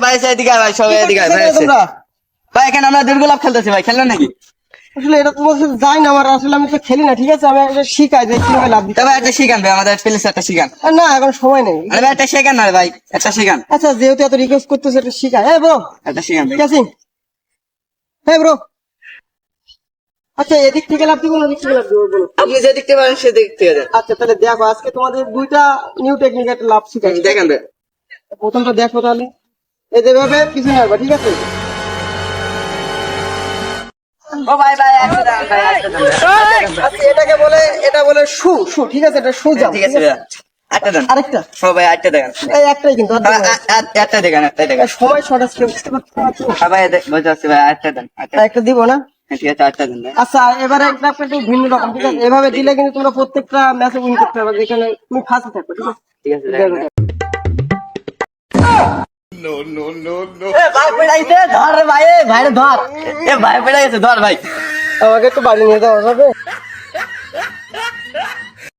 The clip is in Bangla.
ভাই এদিকে ভাই, সবাই এদিকে ভাই। তোমরা ভাই এখানে আমরা 1.5 গোলাপ খেলতেছি ভাই, খেললেন নাকি? আসলে এটা তোমার সাথে যাই না, আমার আসলে আমি তো খেলি না, ঠিক আছে? আমি এটা শিখাই যে কিভাবে লাভ দিতে তবে একটা শিখান ভাই, আমাদের প্লিজ একটা শিখান। আর না, এখন সময় নেই। আরে ভাই একটা শেখান না রে ভাই, একটা শিখান, আচ্ছা, যেহেতু এত রিকোয়েস্ট করতেছে, এটা শিখাই। হ্যাঁ ব্রো, একটা শিখান ভাই। ক্যাচিং। হ্যাঁ ব্রো, আচ্ছা এদিক থেকে লাভ দিব না ওদিক থেকে লাভ দিব বলো? আপনি যে দেখতে পারেন সে দেখতে দেন। আচ্ছা তাহলে দেখো, আজকে তোমাদের দুইটা নিউ টেকনিক একটা লাভ শিখাই। দেখেন ভাই। প্রথমটা দেখো তাহলে, এই যেভাবে পিছনে আসবা, ঠিক আছে? ও ভাই একটা দেন ভাই, একটা দেন ভাই। আচ্ছা এটা বলে শু শু, ঠিক আছে? এটা শু যাও, ঠিক আছে ভাই, একটা দেন। আরেকটা, ও ভাই একটা দেখেন। এই একটাই কিন্তু, আর দেবো না। একটা দেখেন, একটাই দেখেন। সময় শর্ট আছে, বুঝতে পারছো না তো? ভাই বুঝতে পারছি ভাই, একটা দেন, একটা দিব না। ঠিক আছে একটা দেন ভাই। আচ্ছা এবারে একটা একটু ভিন্ন রকম, ঠিক আছে? এভাবে দিলে কিন্তু তোমরা প্রত্যেকটা ম্যাচে উইন করতে পারবে, যেখানে তুমি ফার্স্টে থাকবে, ঠিক আছে? ঠিক আছে দেখো, দেখেন। দেখো। এ ভাই পড়াইছে, ধর রে ভাই, ভাই ধর। এ ভাই পড়াইছে, ধর ভাই। আমাকে একটু বাড়ি নিয়ে যাওয়া যাবে?